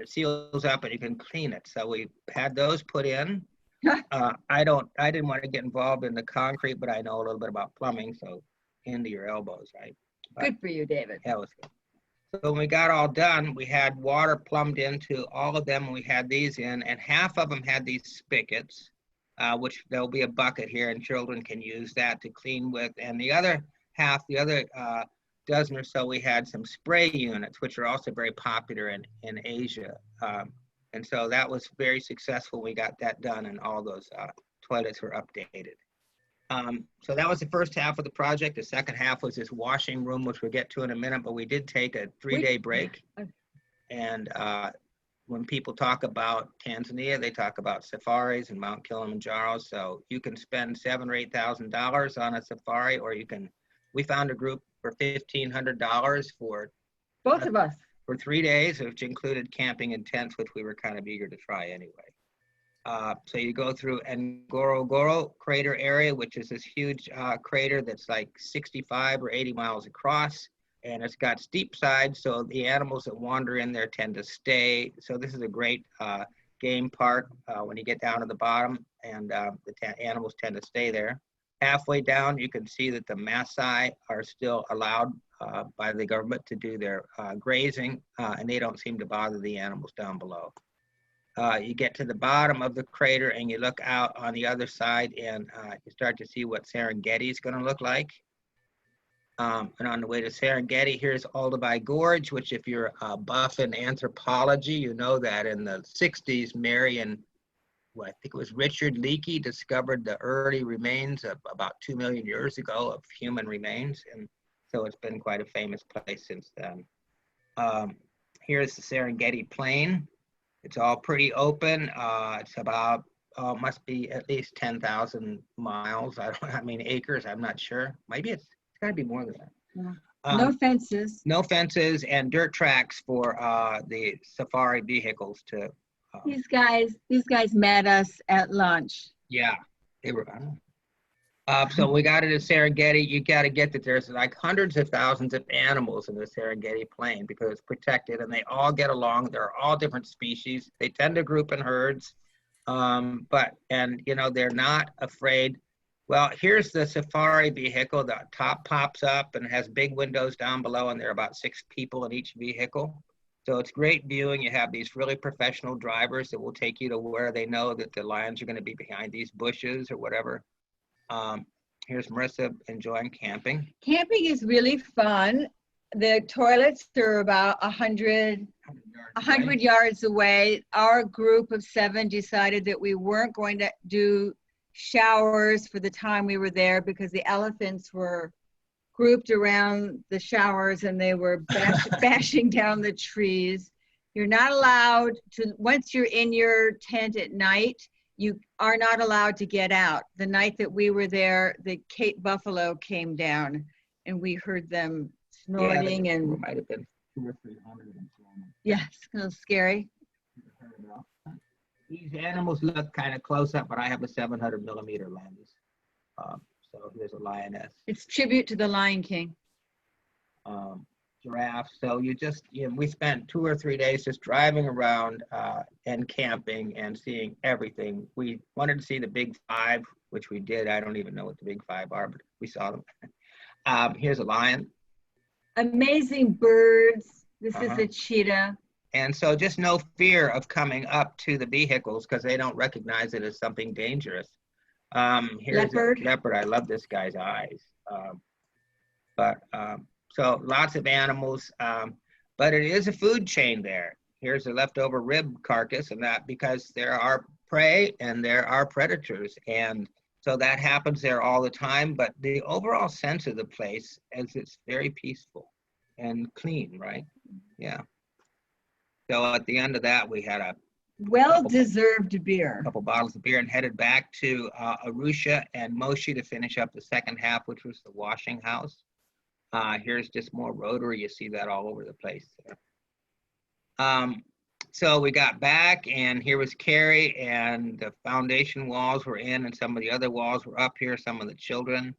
[SPEAKER 1] it seals up and you can clean it. So we had those put in. I didn't want to get involved in the concrete, but I know a little bit about plumbing, so into your elbows, right?
[SPEAKER 15] Good for you, David.
[SPEAKER 1] That was good. So when we got all done, we had water plumbed into all of them, and we had these in, and half of them had these spigots, which there'll be a bucket here, and children can use that to clean with. And the other half, dozen or so, we had some spray units, which are also very popular in Asia. And so that was very successful. We got that done, and all those toilets were updated. So that was the first half of the project. The second half was this washing room, which we'll get to in a minute, but we did take a 3-day break. And when people talk about Tanzania, they talk about safaris and Mount Kilimanjaro. So you can spend $7,000 or $8,000 on a safari, or we found a group for $1,500 for
[SPEAKER 15] both of us
[SPEAKER 1] for 3 days, which included camping in tents, which we were kind of eager to try anyway. So you go through Ngorongoro crater area, which is this huge crater that's like 65 or 80 miles across, and it's got steep sides, so the animals that wander in there tend to stay. So this is a great game park when you get down to the bottom, and the animals tend to stay there. Halfway down, you can see that the Maasai are still allowed by the government to do their grazing, and they don't seem to bother the animals down below. You get to the bottom of the crater and you look out on the other side, and you start to see what Serengeti is going to look like. And on the way to Serengeti, here's Olduvai Gorge, which if you're buff in anthropology, you know that in the 60s, I think it was Richard Leakey discovered the early remains of about 2 million years ago of human remains. And so it's been quite a famous place since then. Here's the Serengeti Plain. It's all pretty open. It's about, must be at least 10,000 miles. I mean acres, I'm not sure. Maybe it's gotta be more than that.
[SPEAKER 15] Yeah. No fences.
[SPEAKER 1] No fences, and dirt tracks for the safari vehicles to
[SPEAKER 15] These guys met us at lunch.
[SPEAKER 1] Yeah, they were. So we got into Serengeti. You got to get that there's like hundreds of thousands of animals in the Serengeti Plain because it's protected, and they all get along. They're all different species. They tend to group in herds, and you know they're not afraid. Well, here's the safari vehicle. The top pops up and has big windows down below, and there are about 6 people in each vehicle. So it's great viewing. You have these really professional drivers that will take you to where they know that the lions are going to be behind these bushes or whatever. Here's Marissa enjoying camping.
[SPEAKER 15] Camping is really fun. The toilets are about 100 100 yards away. Our group of 7 decided that we weren't going to do showers for the time we were there because the elephants were grouped around the showers and they were bashing down the trees. You're not allowed to, once you're in your tent at night, you are not allowed to get out. The night that we were there, the Cape buffalo came down and we heard them snorting and
[SPEAKER 1] might have been 200 or 300 of them.
[SPEAKER 15] yes, it was scary.
[SPEAKER 1] These animals look kind of close up, but I have a 700 millimeter lens. So here's a lioness.
[SPEAKER 15] It's tribute to the Lion King.
[SPEAKER 1] Giraffe. So we spent 2 or 3 days just driving around and camping and seeing everything. We wanted to see the big 5, which we did. I don't even know what the big 5 are, but we saw them. Here's a lion.
[SPEAKER 15] Amazing birds. This is a cheetah.
[SPEAKER 1] And so just no fear of coming up to the vehicles because they don't recognize it as something dangerous. Here's
[SPEAKER 15] leopard.
[SPEAKER 1] A leopard. I love this guy's eyes. So lots of animals, but it is a food chain there. Here's a leftover rib carcass, and that because there are prey and there are predators. And so that happens there all the time. But the overall sense of the place is it's very peaceful and clean, right? Yeah. So at the end of that, we had a
[SPEAKER 15] well-deserved beer.
[SPEAKER 1] A couple bottles of beer and headed back to Arusha and Moshi to finish up the second half, which was the washing house. Here's just more Rotary. You see that all over the place. So we got back, and here was Carrie, and the foundation walls were in, and some of the other walls were up here, some of the children.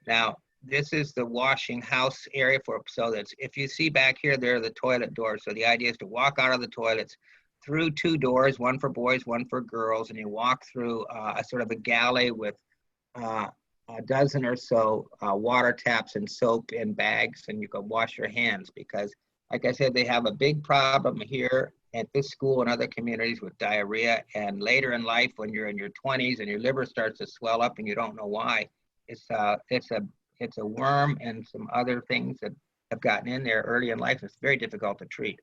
[SPEAKER 1] Now, this is the washing house area so that's, if you see back here, there are the toilet doors. So the idea is to walk out of the toilets through 2 doors, one for boys, one for girls, and you walk through a sort of a galley with a dozen or so water taps and soap in bags, and you can wash your hands because, like I said, they have a big problem here at this school and other communities with diarrhea. And later in life, when you're in your 20s and your liver starts to swell up and you don't know why, it's a worm and some other things that have gotten in there early in life. It's very difficult to treat.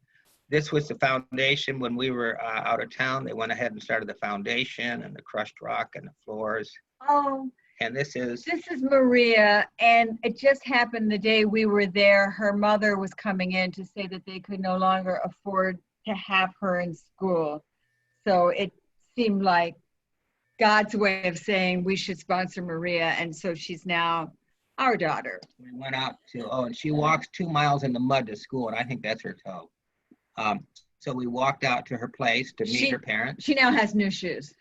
[SPEAKER 1] This was the foundation when we were out of town. They went ahead and started the foundation and the crushed rock and the floors.
[SPEAKER 15] Oh.
[SPEAKER 1] And this is
[SPEAKER 15] Maria, and it just happened the day we were there. Her mother was coming in to say that they could no longer afford to have her in school. So it seemed like God's way of saying we should sponsor Maria, and so she's now our daughter.
[SPEAKER 1] We went out to, and she walks 2 miles in the mud to school, and I think that's her toe. So we walked out to her place to meet her parents.
[SPEAKER 15] She now has new shoes.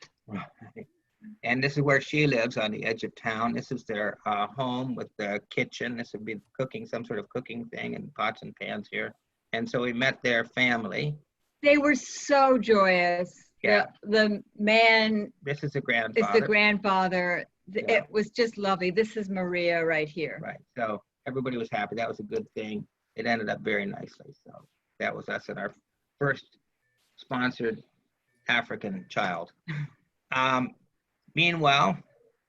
[SPEAKER 1] And this is where she lives, on the edge of town. This is their home with the kitchen. This would be cooking, some sort of cooking thing, and pots and pans here. And so we met their family.
[SPEAKER 15] They were so joyous.
[SPEAKER 1] Yeah.
[SPEAKER 15] The man.
[SPEAKER 1] This is the grandfather.
[SPEAKER 15] It's the grandfather.
[SPEAKER 1] Yeah.
[SPEAKER 15] It was just lovely. This is Maria right here.
[SPEAKER 1] Right. So everybody was happy. That was a good thing. It ended up very nicely. So that was us and our first sponsored African child. Meanwhile,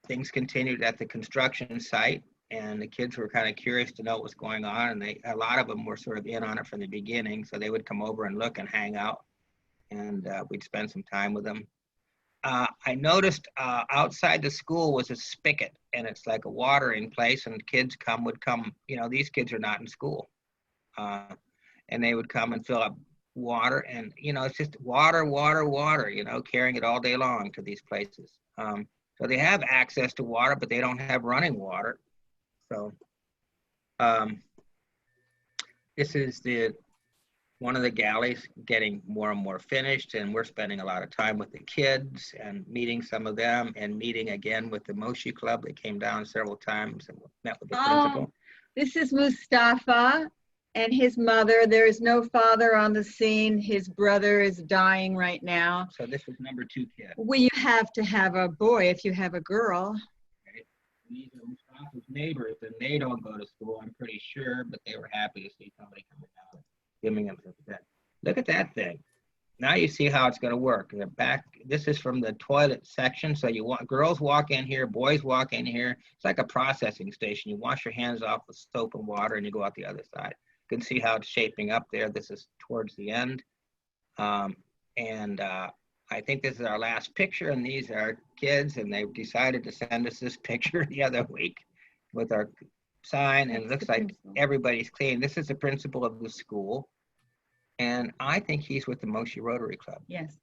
[SPEAKER 1] things continued at the construction site, and the kids were kind of curious to know what was going on, and a lot of them were sort of in on it from the beginning, so they would come over and look and hang out, and we'd spend some time with them. I noticed outside the school was a spigot, and it's like a watering place, and kids would come, these kids are not in school, and they would come and fill up water, and it's just water, carrying it all day long to these places. So they have access to water, but they don't have running water. So this is one of the galleys getting more and more finished, and we're spending a lot of time with the kids and meeting some of them, and meeting again with the Moshi Club. They came down several times and met with the principal.
[SPEAKER 15] This is Mustafa and his mother. There is no father on the scene. His brother is dying right now.
[SPEAKER 1] So this was number 2 kid.
[SPEAKER 15] Well, you have to have a boy if you have a girl.
[SPEAKER 1] Okay. These are Mustafa's neighbors, and they don't go to school, I'm pretty sure, but they were happy to see somebody coming out, giving them that. Look at that thing. Now you see how it's going to work. In the back, this is from the toilet section. So girls walk in here, boys walk in here. It's like a processing station. You wash your hands off with soap and water, and you go out the other side. You can see how it's shaping up there. This is towards the end. And I think this is our last picture, and these are kids, and they decided to send us this picture the other week with our sign, and it looks like everybody's clean. This is the principal of the school, and I think he's with the Moshi Rotary Club.
[SPEAKER 15] Yes.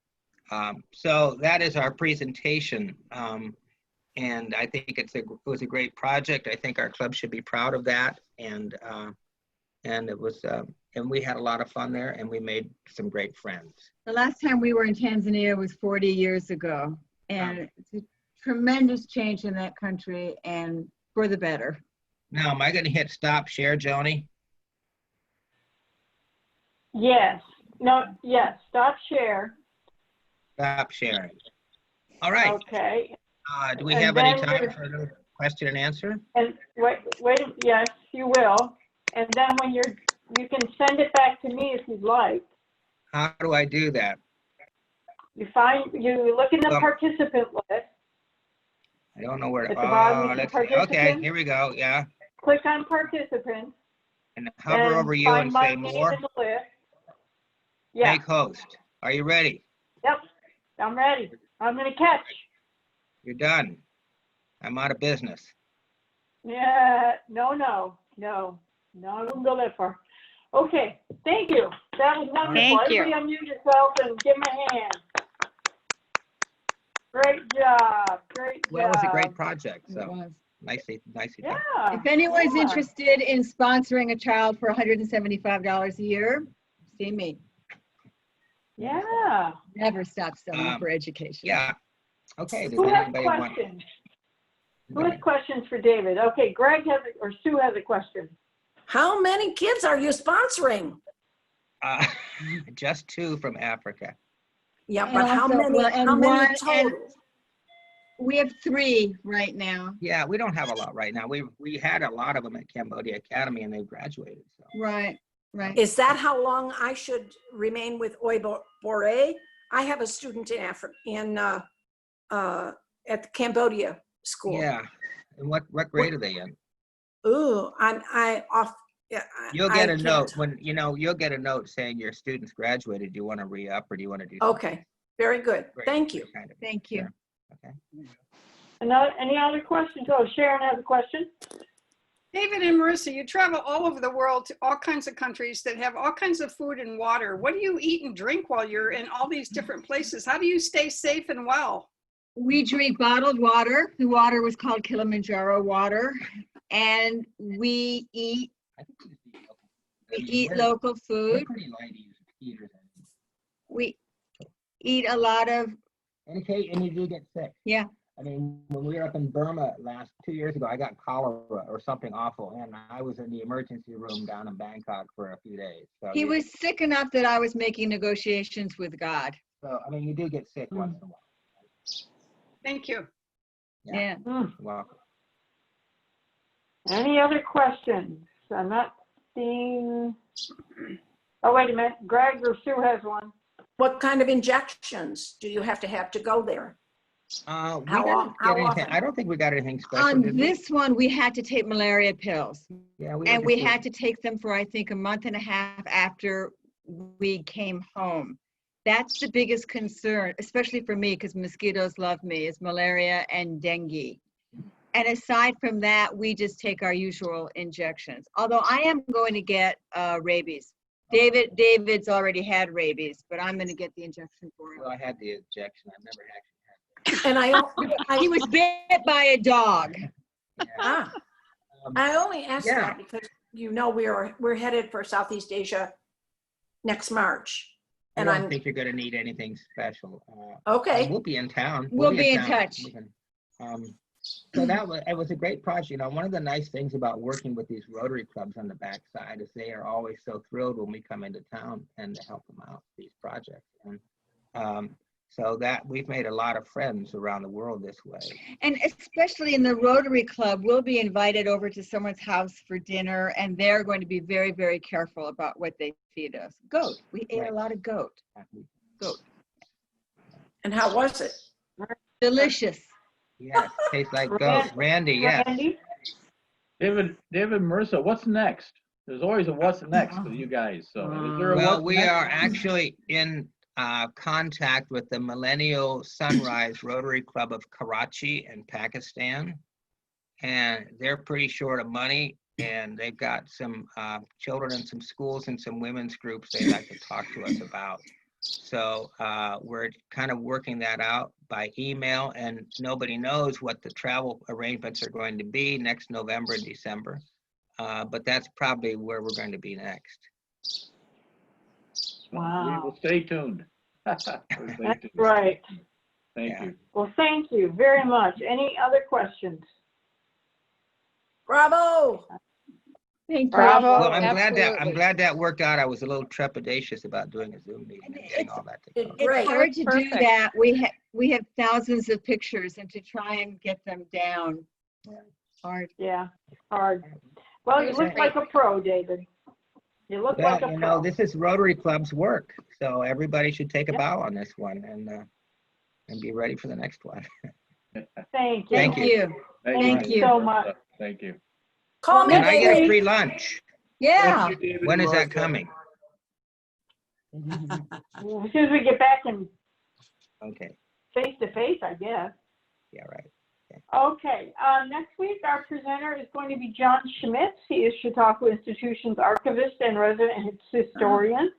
[SPEAKER 1] So that is our presentation, and I think it was a great project. I think our club should be proud of that, and it was, and we had a lot of fun there, and we made some great friends.
[SPEAKER 15] The last time we were in Tanzania was 40 years ago, and it's a tremendous change in that country, and for the better.
[SPEAKER 1] Now, am I going to hit stop share, Joni?
[SPEAKER 6] Yes. No, yes, stop share.
[SPEAKER 1] Stop sharing. All right.
[SPEAKER 6] Okay.
[SPEAKER 1] Do we
[SPEAKER 6] And
[SPEAKER 1] have any
[SPEAKER 6] then
[SPEAKER 1] time
[SPEAKER 6] we're-
[SPEAKER 1] for a question and answer?
[SPEAKER 6] And wait, yes, you will. And then when you can send it back to me if you'd like.
[SPEAKER 1] How do I do that?
[SPEAKER 6] You look in the participant list.
[SPEAKER 1] I don't know where to,
[SPEAKER 6] At the bottom of the
[SPEAKER 1] let's see. Okay,
[SPEAKER 6] participants.
[SPEAKER 1] here we go, yeah.
[SPEAKER 6] Click on participants.
[SPEAKER 1] And hover over you
[SPEAKER 6] find
[SPEAKER 1] and
[SPEAKER 6] my
[SPEAKER 1] say
[SPEAKER 6] name
[SPEAKER 1] more.
[SPEAKER 6] in the list. Yeah,
[SPEAKER 1] Make host. Are you ready?
[SPEAKER 6] yep, I'm ready. I'm gonna catch.
[SPEAKER 1] You're done. I'm out of business.
[SPEAKER 6] Yeah, no, I wouldn't go that far. Okay, thank you. That was wonderful.
[SPEAKER 2] Thank you.
[SPEAKER 6] Everybody unmute yourself and give me a hand. Great job, great job.
[SPEAKER 1] Well, it was a great project,
[SPEAKER 15] It
[SPEAKER 1] so
[SPEAKER 15] was.
[SPEAKER 1] nicely done.
[SPEAKER 6] Yeah.
[SPEAKER 15] If anyone's
[SPEAKER 6] yeah.
[SPEAKER 15] interested in sponsoring a child for $175 a year, see me.
[SPEAKER 6] Yeah.
[SPEAKER 15] Never stop studying for education.
[SPEAKER 1] Yeah. Okay. Does
[SPEAKER 6] Who has
[SPEAKER 1] anybody want?
[SPEAKER 6] questions? Who has questions for David? Okay, Greg has, or Sue has a question.
[SPEAKER 3] How many kids are you sponsoring?
[SPEAKER 1] Just 2 from Africa.
[SPEAKER 3] Yeah,
[SPEAKER 15] And
[SPEAKER 3] but how
[SPEAKER 15] also-
[SPEAKER 3] many,
[SPEAKER 15] well, and
[SPEAKER 3] how many
[SPEAKER 15] one- and-
[SPEAKER 3] total?
[SPEAKER 15] We have 3 right now.
[SPEAKER 1] Yeah, we don't have a lot right now. We had a lot of them at Cambodia Academy, and they've graduated. So.
[SPEAKER 15] Right, right.
[SPEAKER 3] Is that how long I should remain with Oi Bore? I have a student in Africa, at the Cambodia school.
[SPEAKER 1] Yeah. And what grade are they in?
[SPEAKER 3] Ooh,
[SPEAKER 1] You'll get a
[SPEAKER 3] can't-
[SPEAKER 1] note when you'll get a note saying your students graduated. Do you want to re-up or do you want to do?
[SPEAKER 3] Okay, very good.
[SPEAKER 1] Great.
[SPEAKER 3] Thank you.
[SPEAKER 1] Kind of.
[SPEAKER 15] Thank you.
[SPEAKER 1] Sure. Okay.
[SPEAKER 6] Any other questions? Oh, Sharon has a question.
[SPEAKER 7] David and Marissa, you travel all over the world to all kinds of countries that have all kinds of food and water. What do you eat and drink while you're in all these different places? How do you stay safe and well?
[SPEAKER 15] We drink bottled water. The water was called Kilimanjaro water. And we eat local
[SPEAKER 1] We're
[SPEAKER 15] food.
[SPEAKER 1] pretty light eaters.
[SPEAKER 15] We eat a lot of,
[SPEAKER 1] And you do get sick.
[SPEAKER 15] yeah.
[SPEAKER 1] I mean, when we were up in Burma 2 years ago, I got cholera or something awful, and I was in the emergency room down in Bangkok for a few days. So
[SPEAKER 15] He was sick enough that I was making negotiations with God.
[SPEAKER 1] So I mean, you do get sick once in a while.
[SPEAKER 7] Thank you.
[SPEAKER 15] Yeah.
[SPEAKER 1] You're welcome.
[SPEAKER 6] Any other questions? I'm not seeing, oh, wait a minute, Greg or Sue has one.
[SPEAKER 3] What kind of injections do you have to go there?
[SPEAKER 1] We
[SPEAKER 3] How
[SPEAKER 1] didn't get anything.
[SPEAKER 3] often?
[SPEAKER 1] I don't think we got anything special.
[SPEAKER 15] On
[SPEAKER 1] did we?
[SPEAKER 15] this one, we had to take malaria pills.
[SPEAKER 1] Yeah,
[SPEAKER 15] And we had to take them for, I think, a month and a half after we came home. That's the biggest concern, especially for me, because mosquitoes love me, is malaria and dengue. And aside from that, we just take our usual injections. Although I am going to get rabies. David's already had rabies, but I'm going to get the injection for him.
[SPEAKER 1] Well, I had the injection. I've never actually
[SPEAKER 3] And
[SPEAKER 15] He was bit by a dog.
[SPEAKER 3] I only asked
[SPEAKER 1] Yeah.
[SPEAKER 3] that because we're headed for Southeast Asia next March.
[SPEAKER 1] I
[SPEAKER 3] And
[SPEAKER 1] don't think you're going to need anything special.
[SPEAKER 3] Okay.
[SPEAKER 1] We'll be in town.
[SPEAKER 15] We'll be in
[SPEAKER 1] town.
[SPEAKER 15] touch.
[SPEAKER 1] So it was a great project. One of the nice things about working with these Rotary clubs on the backside is they are always so thrilled when we come into town and to help them out with these projects. And so that we've made a lot of friends around the world this way.
[SPEAKER 15] And especially in the Rotary Club, we'll be invited over to someone's house for dinner, and they're going to be very, very careful about what they feed us. Goat. We ate a lot of goat. Goat.
[SPEAKER 3] And how was it?
[SPEAKER 15] Delicious.
[SPEAKER 1] Yes, tastes like goat. Randy, yes.
[SPEAKER 9] David, Marissa, what's next? There's always a what's next with you guys. So is there a
[SPEAKER 1] Well,
[SPEAKER 9] what's
[SPEAKER 1] we
[SPEAKER 9] next?
[SPEAKER 1] are actually in contact with the Millennial Sunrise Rotary Club of Karachi in Pakistan. And they're pretty short of money, and they've got some children in some schools and some women's groups they'd like to talk to us about. So we're kind of working that out by email, and nobody knows what the travel arrangements are going to be next November and December. But that's probably where we're going to be next.
[SPEAKER 9] We will stay tuned. We'll stay
[SPEAKER 6] That's
[SPEAKER 9] tuned.
[SPEAKER 6] right.
[SPEAKER 9] Thank you.
[SPEAKER 6] Well, thank you very much. Any other questions?
[SPEAKER 3] Bravo.
[SPEAKER 15] Thank you.
[SPEAKER 6] Bravo.
[SPEAKER 1] Well, I'm
[SPEAKER 15] Absolutely.
[SPEAKER 1] glad that worked out. I was a little trepidatious about doing a Zoom meeting and getting all that together.
[SPEAKER 15] It's
[SPEAKER 3] Great.
[SPEAKER 15] hard to do
[SPEAKER 2] Perfect.
[SPEAKER 15] that. We have thousands of pictures, and to try and get them down, hard.
[SPEAKER 6] Yeah, hard. Well, you look like a pro, David. You look like
[SPEAKER 1] Well,
[SPEAKER 6] a
[SPEAKER 1] you
[SPEAKER 6] pro.
[SPEAKER 1] know, this is Rotary Club's work, so everybody should take a bow on this one and be ready for the next one.
[SPEAKER 6] Thank you.
[SPEAKER 1] Thank you.
[SPEAKER 15] Thank you.
[SPEAKER 6] so much.
[SPEAKER 9] Thank you.
[SPEAKER 3] Call me,
[SPEAKER 1] And I get a
[SPEAKER 3] David.
[SPEAKER 1] free lunch.
[SPEAKER 15] Yeah.
[SPEAKER 9] Thank you, David
[SPEAKER 1] When
[SPEAKER 9] and
[SPEAKER 1] is that
[SPEAKER 9] Martha.
[SPEAKER 1] coming?
[SPEAKER 6] As soon as we get back in
[SPEAKER 1] Okay,
[SPEAKER 6] face to face, I guess.
[SPEAKER 1] yeah, right.
[SPEAKER 6] Okay, next week our presenter is going to be John Schmitz. He is Chautauqua Institution's archivist and resident historian.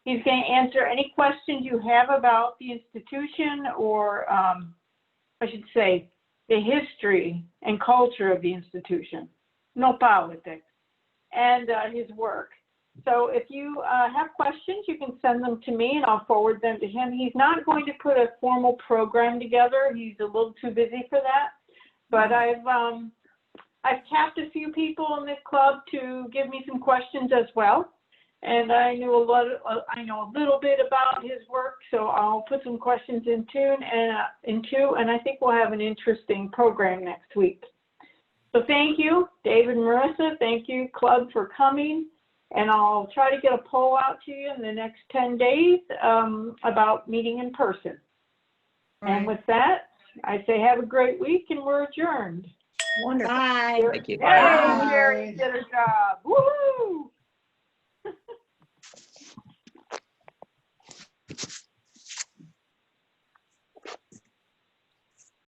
[SPEAKER 6] He's going to answer any questions you have about the institution, or I should say the history and culture of the institution, no politics, and his work. So if you have questions, you can send them to me and I'll forward them to him. He's not going to put a formal program together. He's a little too busy for that. But I've tapped a few people in this club to give me some questions as well. And I know a little bit about his work, so I'll put some questions in tune and I think we'll have an interesting program next week. So thank you, David and Marissa. Thank you, club, for coming. And I'll try to get a poll out to you in the next 10 days about meeting in person. And with that, I say have a great week and we're adjourned.
[SPEAKER 3] Wonderful.
[SPEAKER 15] Bye.
[SPEAKER 1] Thank you.
[SPEAKER 6] Yay, Sherry did her job.